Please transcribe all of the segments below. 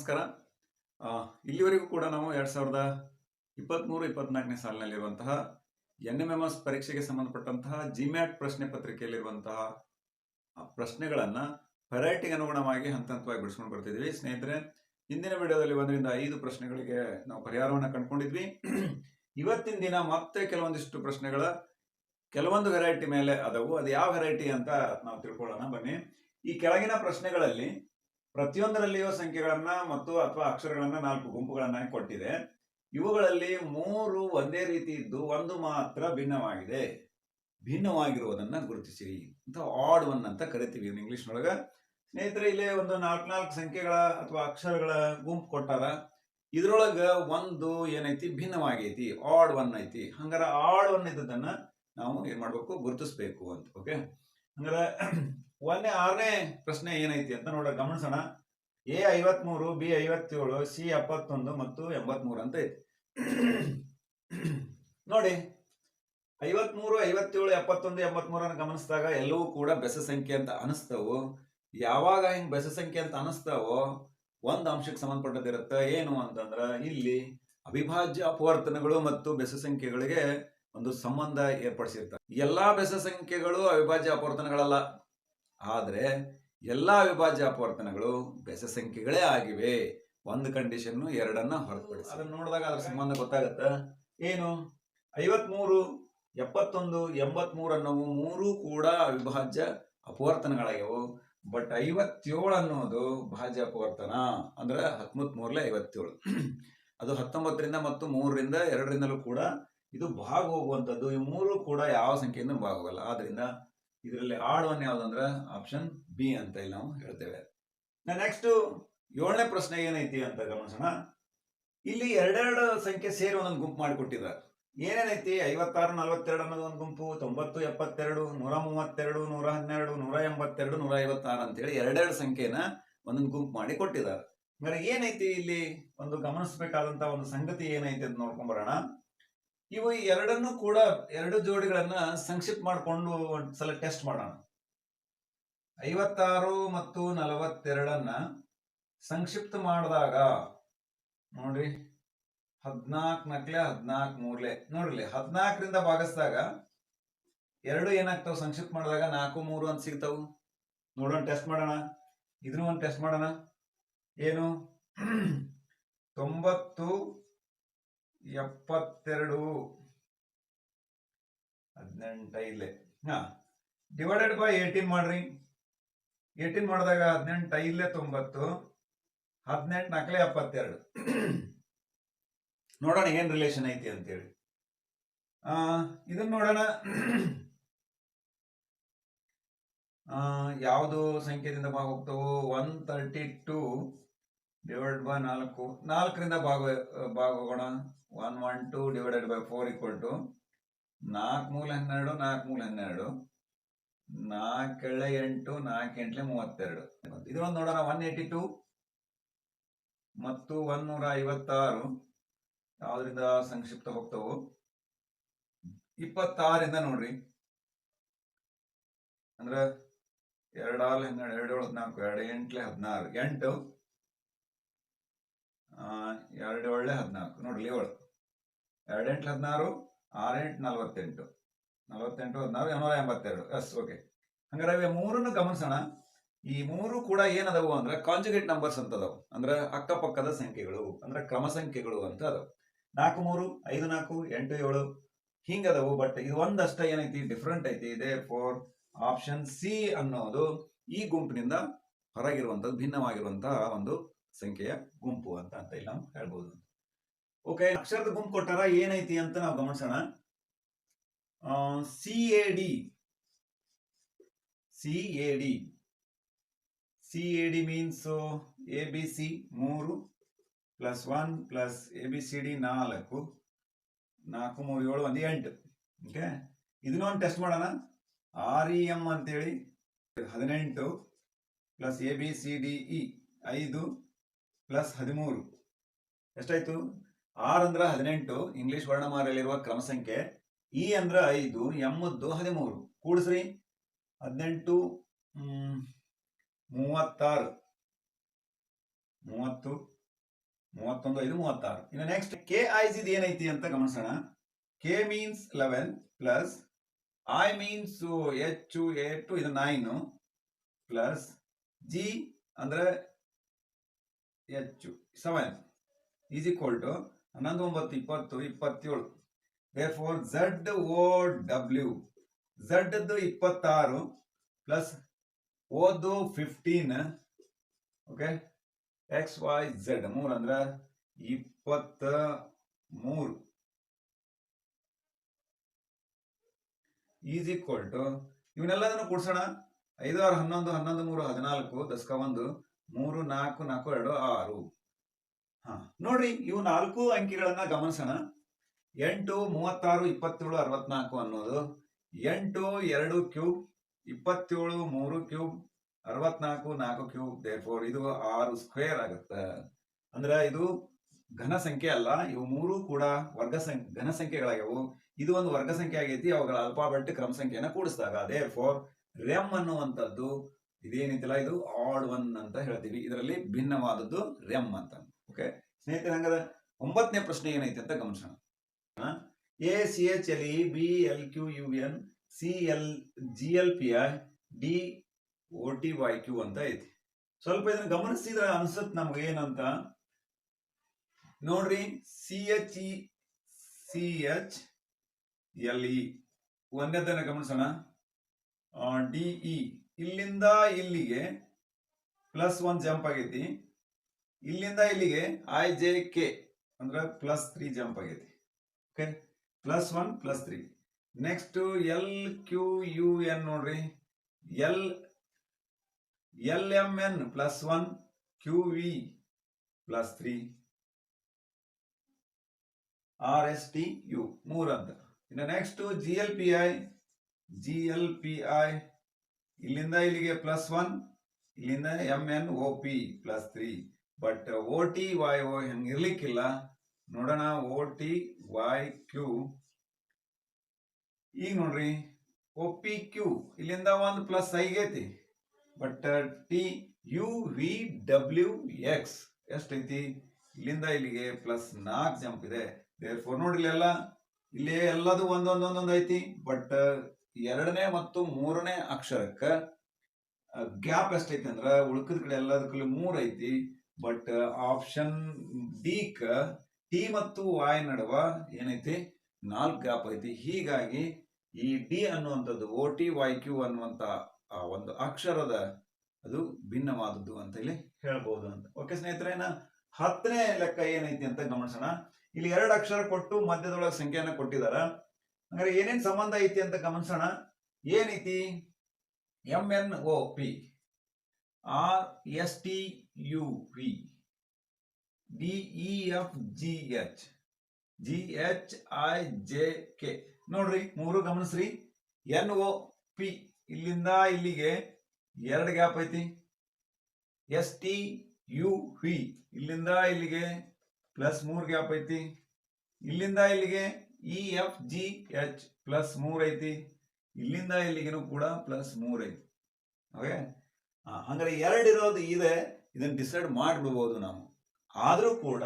ನಮಸ್ಕಾರ. ಇಲ್ಲಿವರೆಗೂ ಕೂಡ ನಾವು 2023-24ನೇ ಸಾಲಿನಲ್ಲಿರುವಂತಹ NMMS ಪರೀಕ್ಷೆಗೆ ಸಂಬಂಧಪಟ್ಟಂತಹ ಜಿಮ್ಯಾಟ್ ಪ್ರಶ್ನೆ ಪತ್ರಿಕೆಯಲ್ಲಿರುವಂತಹ ಪ್ರಶ್ನೆಗಳನ್ನು ವೆರೈಟಿಗೆ ಅನುಗುಣವಾಗಿ ಹಂತ ಹಂತವಾಗಿ ಬಿಡಿಸ್ಕೊಂಡು ಬರ್ತಿದ್ವಿ. ಸ್ನೇಹಿತರೆ, ಹಿಂದಿನ ವಿಡಿಯೋದಲ್ಲಿ 1-5 ಪ್ರಶ್ನೆಗಳಿಗೆ ನಾವು ಪರಿಹಾರವನ್ನು ಕಂಡುಕೊಂಡಿದ್ವಿ. ಇವತ್ತಿನ ದಿನ ಮತ್ತೆ ಕೆಲವೊಂದಿಷ್ಟು ಪ್ರಶ್ನೆಗಳ ಕೆಲವೊಂದು ವೆರೈಟಿ ಮೇಲೆ ಅದವು. ಅದು ಯಾವ ವೆರೈಟಿ ಅಂತ ನಾವು ತಿಳ್ಕೊಳ್ಳೋಣ ಬನ್ನಿ. ಈ ಕೆಳಗಿನ ಪ್ರಶ್ನೆಗಳಲ್ಲಿ ಪ್ರತಿಯೊಂದರಲ್ಲಿಯೂ ಸಂಖ್ಯೆಗಳನ್ನ ಮತ್ತು ಅಥವಾ ಅಕ್ಷರಗಳನ್ನ 4 ಗುಂಪುಗಳನ್ನಾಗಿ ಕೊಟ್ಟಿದೆ. ಇವುಗಳಲ್ಲಿ 3 ಒಂದೇ ರೀತಿ ಇದ್ದು ಒಂದು ಮಾತ್ರ ಭಿನ್ನವಾಗಿದೆ. ಭಿನ್ನವಾಗಿರುವುದನ್ನ ಗುರುತಿಸಿರಿ ಅಂತ ಆಡ್ ಒನ್ ಅಂತ ಕರಿತೀವಿ ಇಂಗ್ಲಿಷ್ ನೊಳಗ. ಸ್ನೇಹಿತರೆ, ಇಲ್ಲಿ ಒಂದು 4 ಸಂಖ್ಯೆಗಳ ಅಥವಾ ಅಕ್ಷರಗಳ ಗುಂಪು ಕೊಟ್ಟಾರ. ಇದ್ರೊಳಗ ಒಂದು ಏನೈತಿ, ಭಿನ್ನವಾಗೈತಿ, ಆಡ್ ಒನ್ ಐತಿ. ಹಂಗಾರ ಆಡ್ ಒನ್ ಇದ್ದದನ್ನ ನಾವು ಏನ್ ಮಾಡ್ಬೇಕು, ಗುರುತಿಸ್ಬೇಕು ಅಂತ. ಓಕೆ, ಹಂಗಾರ 6ನೇ ಪ್ರಶ್ನೆ ಏನೈತಿ ಅಂತ ಗಮನಿಸೋಣ. A 53, B 57, C 71 ಮತ್ತು 83 ಅಂತ ಐತಿ. ನೋಡಿ, 53, 57, 71, 83 ಗಮನಿಸಿದಾಗ ಎಲ್ಲವೂ ಕೂಡ ಬೆಸ ಸಂಖ್ಯೆ ಅಂತ ಅನಿಸ್ತವು. ಯಾವಾಗ ಹಿಂಗ್ ಬೆಸ ಸಂಖ್ಯೆ ಅಂತ ಅನಿಸ್ತಾವೋ ಒಂದು ಅಂಶಕ್ಕೆ ಸಂಬಂಧಪಟ್ಟದಿರುತ್ತೆ. ಏನು ಅಂತಂದ್ರ, ಇಲ್ಲಿ ಅವಿಭಾಜ್ಯ ಅಪವರ್ತನಗಳು ಮತ್ತು ಬೆಸ ಸಂಖ್ಯೆಗಳಿಗೆ ಒಂದು ಸಂಬಂಧ ಏರ್ಪಡಿಸಿರ್ತಾರೆ. ಎಲ್ಲಾ ಬೆಸ ಸಂಖ್ಯೆಗಳು ಅವಿಭಾಜ್ಯ ಅಪವರ್ತನಗಳಲ್ಲ, ಆದ್ರೆ ಎಲ್ಲಾ ಅವಿಭಾಜ್ಯ ಅಪವರ್ತನಗಳು ಬೆಸ ಸಂಖ್ಯೆಗಳೇ ಆಗಿವೆ. ಒಂದು ಕಂಡೀಷನ್ ಎರಡನ್ನ ಹೊರತುಪಡಿಸಿ. ಅದನ್ನ ನೋಡಿದಾಗ ಅದ್ರ ಸಂಬಂಧ ಗೊತ್ತಾಗತ್ತ. ಏನು, 53, 71, 83 ಅನ್ನೋವು ಮೂರು ಕೂಡ ಅವಿಭಾಜ್ಯ ಅಪವರ್ತನಗಳಾಗ್ಯವು. ಬಟ್ 57 ಅನ್ನೋದು ಭಾಜ್ಯ ಅಪವರ್ತನ. ಅಂದ್ರೆ 13 57. ಅದು 19ರಿಂದ ಮತ್ತು 3ರಿಂದ 2ರಿಂದಲೂ ಕೂಡ ಇದು ಭಾಗ ಹೋಗುವಂಥದ್ದು. ಈ ಮೂರು ಕೂಡ ಯಾವ ಸಂಖ್ಯೆಯಿಂದ ಭಾಗ ಹೋಗಲ್ಲ. ಆದ್ರಿಂದ ಇದರಲ್ಲಿ ಆಡ್ ಒನ್ ಯಾವ್ದಂದ್ರೆ ಆಪ್ಷನ್ ಬಿ ಅಂತ ಇಲ್ಲಿ ನಾವು ಹೇಳ್ತೇವೆ. ನೆಕ್ಸ್ಟ್ 7ನೇ ಪ್ರಶ್ನೆ ಏನೈತಿ ಅಂತ ಗಮನಿಸೋಣ. ಇಲ್ಲಿ ಎರಡೆರಡು ಸಂಖ್ಯೆ ಸೇರಿ ಒಂದೊಂದು ಗುಂಪು ಮಾಡಿಕೊಟ್ಟಿದ್ದಾರೆ. ಏನೇನೈತಿ, 56, 42 ಅನ್ನೋದು ಒಂದು ಗುಂಪು, 90, 72, 132, 112, 182, 156 ಅಂತೇಳಿ ಎರಡೆರಡು ಸಂಖ್ಯೆನ ಒಂದೊಂದು ಗುಂಪು ಮಾಡಿ ಕೊಟ್ಟಿದ್ದಾರೆ. ಅಂದ್ರೆ ಏನೈತಿ ಇಲ್ಲಿ ಒಂದು ಗಮನಿಸಬೇಕಾದಂತ ಒಂದು ಸಂಗತಿ ಏನೈತಿ ಅಂತ ನೋಡ್ಕೊಂಡ್ ಬರೋಣ. ಇವು ಎರಡನ್ನೂ ಕೂಡ, ಎರಡು ಜೋಡಿಗಳನ್ನ ಸಂಕ್ಷಿಪ್ತ ಮಾಡಿಕೊಂಡು ಒಂದ್ಸಲ ಟೆಸ್ಟ್ ಮಾಡೋಣ. 56 ಮತ್ತು 42 ಸಂಕ್ಷಿಪ್ತ ಮಾಡಿದಾಗ ನೋಡ್ರಿ, 14 ನಕ್ಲೆ 14 ಮೂರ್ಲೆ. ನೋಡ್ರಿ, 14ರಿಂದ ಭಾಗಿಸಿದಾಗ ಎರಡು ಏನಾಗ್ತಾವ, ಸಂಕ್ಷಿಪ್ತ ಮಾಡಿದಾಗ 4, 3 ಅಂತ ಸಿಗ್ತಾವು. ನೋಡೋಣ, ಟೆಸ್ಟ್ ಮಾಡೋಣ. ಇದನ್ನು ಒಂದು ಟೆಸ್ಟ್ ಮಾಡೋಣ. ಏನು, 90, 72, 18 ಇಲ್ಲೇ. ಡಿವೈಡೆಡ್ ಬೈ 18 ಮಾಡ್ರಿ. 18 ಮಾಡಿದಾಗ 18 ಇಲ್ಲೇ 90, 18 ನಕ್ಲೆ 72. ನೋಡೋಣ ಏನ್ ರಿಲೇಷನ್ ಐತಿ ಅಂತೇಳಿ. ಇದನ್ನ ನೋಡೋಣ. ಯಾವುದು ಸಂಖ್ಯೆದಿಂದ ಭಾಗ ಹೋಗ್ತಾವು. 132 ಡಿವೈಡ್ ಬೈ 4, 4ರಿಂದ ಭಾಗ ಹೋಗೋಣ. 112 ಡಿವೈಡೆಡ್ ಬೈ 4 ಈಕ್ವಲ್ ಟು 4 ಮೂಲ 12, 4 ಮೂಲ 12, 4 8, 4 8 32. ಇದೊಂದು ನೋಡೋಣ. 182 ಮತ್ತು 156 ಯಾವ್ದ್ರಿಂದ ಸಂಕ್ಷಿಪ್ತ ಹೋಗ್ತಾವು. 26ರಿಂದ ನೋಡ್ರಿ, ಅಂದ್ರ 2 12, 2 7 14, 2 8 16, 8 2 7 14. ನೋಡ್ರಿ, 7 2 8 16, 6 8 48, 48 16 182. Yes, okay. ಹಂಗಾರೆ ಇವೆ ಮೂರನ್ನು ಗಮನಿಸೋಣ. ಈ ಮೂರು ಕೂಡ ಏನದವು ಅಂದ್ರೆ ಕಾಂಜುಗೇಟ್ ನಂಬರ್ಸ್ ಅಂತ ಅದಾವ. ಅಂದ್ರೆ ಅಕ್ಕಪಕ್ಕದ ಸಂಖ್ಯೆಗಳು, ಅಂದ್ರೆ ಕ್ರಮ ಸಂಖ್ಯೆಗಳು ಅಂತ ಅದಾವ. 4 3, 5 4, 8 7 ಹಿಂಗದವು. ಬಟ್ ಇದು ಒಂದಷ್ಟ ಏನೈತಿ, ಡಿಫ್ರೆಂಟ್ ಐತಿ. ಇದೆ ಫಾರ್ ಆಪ್ಷನ್ ಸಿ ಅನ್ನೋದು ಈ ಗುಂಪಿನಿಂದ ಹೊರಗಿರುವಂತದ್ದು, ಭಿನ್ನವಾಗಿರುವಂತಹ ಒಂದು ಸಂಖ್ಯೆಯ ಗುಂಪು ಅಂತ ಇಲ್ಲಿ ನಾವು ಹೇಳ್ಬೋದು. ಓಕೆ, ಅಕ್ಷರದ ಗುಂಪು ಕೊಟ್ಟಾರ, ಏನೈತಿ ಅಂತ ನಾವು ಗಮನಿಸೋಣ. CAD means ABC 3 plus 1 plus ABCD 4, 4 3 7 1 8. Okay, ಇದನ್ನ ಒಂದು ಟೆಸ್ಟ್ ಮಾಡೋಣ. REM ಅಂತೇಳಿ 18 ಪ್ಲಸ್ ABCDE 5 ಪ್ಲಸ್ 13 ಎಷ್ಟಾಯ್ತು? R ಅಂದ್ರ 18 ಇಂಗ್ಲಿಷ್ ವರ್ಣಮಾಲೆಯಲ್ಲಿರುವ ಕ್ರಮ ಸಂಖ್ಯೆ, E ಅಂದ್ರ 5, M 13. ಕೂಡಿಸ್ರಿ, 18 36, 30 31 5 36. ಇನ್ನು ನೆಕ್ಸ್ಟ್ ಕೆ ಐಸ್ ಇದು ಏನೈತಿ ಅಂತ ಗಮನಿಸೋಣ. K means 11 plus I means H 8 ಇದು 9 ಪ್ಲಸ್ ಜಿ ಅಂದ್ರೆ H 7 is equal to 11 9 20 27. therefore z o w z ದ್ದು 26 ಪ್ಲಸ್ ಓದು 15 ಓಕೆ ಎಕ್ಸ್ ವೈ ಝೆಡ್ 3 ಅಂದ್ರೆ 23 ಈಸ್ ಈಕ್ವಲ್ ಟು ಇವನ್ನೆಲ್ಲದನ್ನು ಕೂಡ್ಸೋಣ. 5 6 11 11 3 14 ದಸ್ಕ 1 3 4 4 2 6. ನೋಡ್ರಿ ಇವು 4 ಅಂಕಿಗಳನ್ನ ಗಮನಿಸೋಣ. 8 36 27 64 ಅನ್ನೋದು 8 2 ಕ್ಯೂಬ್ 27 3 ಕ್ಯೂಬ್ 64 4 ಕ್ಯೂಬ್. therefore ಇದು 6 ಸ್ಕ್ವೇರ್ ಆಗುತ್ತೆ. ಅಂದ್ರೆ ಇದು ಘನ ಸಂಖ್ಯೆ ಅಲ್ಲ, ಇವು ಮೂರು ಕೂಡ ಘನ ಸಂಖ್ಯೆಗಳಾಗ್ಯವು. ಇದು ಒಂದು ವರ್ಗ ಸಂಖ್ಯೆ ಆಗೈತಿ, ಅವುಗಳ ಅಲ್ಫಾಬೆಟ್ ಕ್ರಮ ಸಂಖ್ಯೆಯನ್ನ ಕೂಡಿಸಿದಾಗ. therefore ರೆಮ್ ಅನ್ನುವಂಥದ್ದು ಇದೇನಿತ್ತಲ್ಲ ಇದು ಆಡ್ ಒನ್ ಅಂತ ಹೇಳ್ತೀವಿ. ಇದರಲ್ಲಿ ಭಿನ್ನವಾದದ್ದು ರೆಮ್ ಅಂತ. ಓಕೆ ಸ್ನೇಹಿತರೆ, ಹಂಗಾದ 9ನೇ ಪ್ರಶ್ನೆ ಏನೈತಿ ಅಂತ ಗಮನಿಸೋಣ. A C H L E B L Q U N C L G L P I D O T Y Q ಅಂತ ಐತಿ. ಸ್ವಲ್ಪ ಇದನ್ನ ಗಮನಿಸಿದ್ರೆ ಅನ್ಸುತ್ತೆ ನಮ್ಗೆ ಏನಂತ ನೋಡ್ರಿ. C H E C H L E ಒಂದನೇದನ್ನ ಗಮನಿಸೋಣ. ಡಿ ಇ ಇಲ್ಲಿಂದ ಇಲ್ಲಿಗೆ ಪ್ಲಸ್ 1 ಜಂಪ್ ಆಗೈತಿ. ಇಲ್ಲಿಂದ ಇಲ್ಲಿಗೆ ಐ ಜೆ ಕೆ ಅಂದ್ರೆ ಪ್ಲಸ್ 3 ಜಂಪ್ ಆಗೈತಿ. Okay plus 1 plus 3. Next L Q U N ನೋಡ್ರಿ. L L M N plus 1 Q V plus 3 R S T U 3 ಅಂತ. ಇನ್ನು next G L P I ಇಲ್ಲಿಂದ ಇಲ್ಲಿಗೆ ಪ್ಲಸ್ 1 ಇಲ್ಲಿಂದ M N O P plus 3. But O T Y O ಹೆಂಗೆ ಇರ್ಲಿಕ್ಕಿಲ್ಲ ನೋಡೋಣ. ಓ T Y Q ಈಗ ನೋಡ್ರಿ ಒ ಪಿ ಕ್ಯೂ ಇಲ್ಲಿಂದ ಒಂದು ಪ್ಲಸ್ ಐಗೈತಿ. But T U V W X ಎಷ್ಟೈತಿ ಇಲ್ಲಿಂದ ಇಲ್ಲಿಗೆ ಪ್ಲಸ್ 4 ಜಂಪ್ ಇದೆ. therefore ನೋಡ್ರಿ ಇಲ್ಲಿ ಎಲ್ಲದು ಒಂದೊಂದೊಂದೊಂದು ಐತಿ. ಬಟ್ 2ನೇ ಮತ್ತು 3ನೇ ಅಕ್ಷರಕ್ಕೆ ಗ್ಯಾಪ್ ಎಷ್ಟೈತಿ ಅಂದ್ರೆ ಉಳ್ಕದ ಕಡೆ ಎಲ್ಲದಕ್ಕೂ 3 ಐತಿ. ಬಟ್ ಆಪ್ಷನ್ ಡಿ ಕ ಟಿ ಮತ್ತು ವೈ ನಡುವ ಏನೈತಿ 4 ಗ್ಯಾಪ್ ಐತಿ. ಹೀಗಾಗಿ ಈ ಡಿ ಅನ್ನುವಂಥದ್ದು ಓ ಟಿ ವೈ ಕ್ಯೂ ಅನ್ನುವಂತ ಒಂದು ಅಕ್ಷರದ ಅದು ಭಿನ್ನವಾದದ್ದು ಅಂತ ಇಲ್ಲಿ ಹೇಳ್ಬಹುದು ಅಂತ. ಓಕೆ ಸ್ನೇಹಿತರೆ, 10ನೇ ಲೆಕ್ಕ ಏನೈತಿ ಅಂತ ಗಮನಿಸೋಣ. ಇಲ್ಲಿ 2 ಅಕ್ಷರ ಕೊಟ್ಟು ಮಧ್ಯದೊಳಗೆ ಸಂಖ್ಯೆಯನ್ನ ಕೊಟ್ಟಿದಾರ. ಅಂದ್ರೆ ಏನೇನ್ ಸಂಬಂಧ ಐತಿ ಅಂತ ಗಮನಿಸೋಣ. ಏನೈತಿ M N O P R S T U V D E F G H G H I J K ನೋಡ್ರಿ 3 ಗಮನಿಸ್ರಿ. ಎನ್ ಒ ಪಿ ಇಲ್ಲಿಂದ ಇಲ್ಲಿಗೆ 2 ಗ್ಯಾಪ್ ಐತಿ. ಎಸ್ ಟಿ ಯು ವಿ ಇಲ್ಲಿಂದ ಇಲ್ಲಿಗೆ ಪ್ಲಸ್ 3 ಗ್ಯಾಪ್ ಐತಿ. ಇಲ್ಲಿಂದ ಇಲ್ಲಿಗೆ E F G H plus 3 ಐತಿ. ಇಲ್ಲಿಂದ ಇಲ್ಲಿಗೆನೂ ಕೂಡ ಪ್ಲಸ್ 3 ಐತಿ. ಓಕೆ ಹಂಗಾರೆ 2 ಇರೋದು ಇದೆ. ಇದನ್ನ ಡಿಸೈಡ್ ಮಾಡಿಬಿಡ್ಬೋದು ನಾವು. ಆದ್ರೂ ಕೂಡ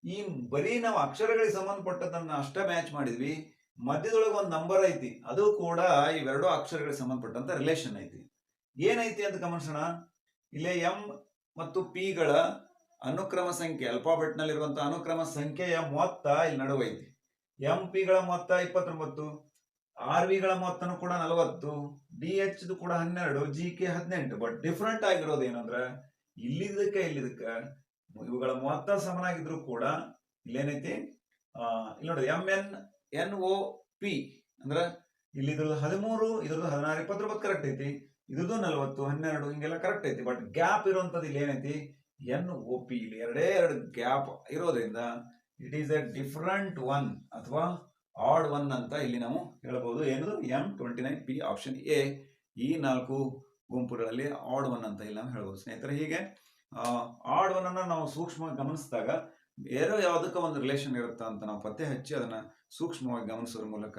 ಈ ಬರೀ ನಾವು ಅಕ್ಷರಗಳಿಗೆ ಸಂಬಂಧಪಟ್ಟದನ್ನ ಅಷ್ಟೇ ಮ್ಯಾಚ್ ಮಾಡಿದ್ವಿ. ಮಧ್ಯದೊಳಗೆ ಒಂದು ನಂಬರ್ ಐತಿ, ಅದು ಕೂಡ ಇವೆರಡು ಅಕ್ಷರಗಳಿಗೆ ಸಂಬಂಧಪಟ್ಟಂತ ರಿಲೇಷನ್ ಐತಿ. ಏನೈತಿ ಅಂತ ಗಮನಿಸೋಣ. ಇಲ್ಲೇ ಎಂ ಮತ್ತು ಪಿ ಗಳ ಅನುಕ್ರಮ ಸಂಖ್ಯೆ ಅಲ್ಫಾಬೆಟ್ ನಲ್ಲಿರುವಂತಹ ಅನುಕ್ರಮ ಸಂಖ್ಯೆಯ ಮೊತ್ತ ಇಲ್ಲಿ ನಡುವೆ ಐತಿ. ಎಂ ಪಿ ಗಳ ಮೊತ್ತ 29, ಆರ್ ವಿ ಗಳ ಮೊತ್ತನು ಕೂಡ 40, ಡಿ ಎಚ್ ಕೂಡ 12, ಜಿ ಕೆ 18. ಬಟ್ ಡಿಫ್ರೆಂಟ್ ಆಗಿರೋದು ಏನಂದ್ರೆ ಇಲ್ಲಿದ್ದಕ್ಕೆ ಇವುಗಳ ಮೊತ್ತ ಸಮನಾಗಿದ್ರು ಕೂಡ ಇಲ್ಲೇನೈತಿ ಇಲ್ಲಿ ನೋಡಿ M N N O P ಅಂದ್ರೆ ಇಲ್ಲಿ ಇದ್ರದ್ದು 13, ಇದ್ರದ್ದು 16, 29 ಕರೆಕ್ಟ್ ಐತಿ. ಇದ್ರದ್ದು 40, 12 ಹಿಂಗೆಲ್ಲ ಕರೆಕ್ಟ್ ಐತಿ. ಬಟ್ ಗ್ಯಾಪ್ ಇರುವಂತದ್ದು ಇಲ್ಲಿ ಏನೈತಿ ಎನ್ ಒ ಪಿ ಇಲ್ಲಿ 2 ಗ್ಯಾಪ್ ಇರೋದ್ರಿಂದ it is A different one ಅಥವಾ ಆಡ್ ಒನ್ ಅಂತ ಇಲ್ಲಿ ನಾವು ಹೇಳ್ಬೋದು. ಏನದು M29 ಪಿ ಆಪ್ಷನ್ ಎ. ಈ 4 ಗುಂಪುಗಳಲ್ಲಿ ಆಡ್ ಒನ್ ಅಂತ ಇಲ್ಲಿ ನಾವು ಹೇಳ್ಬೋದು ಸ್ನೇಹಿತರೆ. ಹೀಗೆ ಆಡ್ ಒನ್ ಅನ್ನ ನಾವು ಸೂಕ್ಷ್ಮವಾಗಿ ಗಮನಿಸಿದಾಗ ಬೇರೆ ಯಾವುದಕ್ಕೆ ಒಂದು ರಿಲೇಷನ್ ಇರುತ್ತಾ ಅಂತ ನಾವು ಪತ್ತೆ ಹಚ್ಚಿ ಅದನ್ನ ಸೂಕ್ಷ್ಮವಾಗಿ ಗಮನಿಸೋದ್ರ ಮೂಲಕ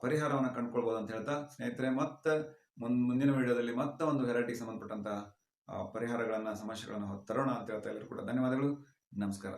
ಪರಿಹಾರವನ್ನು ಕಂಡುಕೊಳ್ಬಹುದು ಅಂತ ಹೇಳ್ತಾ ಸ್ನೇಹಿತರೆ, ಮತ್ತೆ ಮುಂದಿನ ವಿಡಿಯೋದಲ್ಲಿ ಮತ್ತೆ ಒಂದು ವೆರೈಟಿಗೆ ಸಂಬಂಧಪಟ್ಟಂತ ಪರಿಹಾರಗಳನ್ನ ಸಮಸ್ಯೆಗಳನ್ನ ತರೋಣ ಅಂತ ಹೇಳ್ತಾ ಎಲ್ಲರೂ ಕೂಡ ಧನ್ಯವಾದಗಳು. ನಮಸ್ಕಾರ.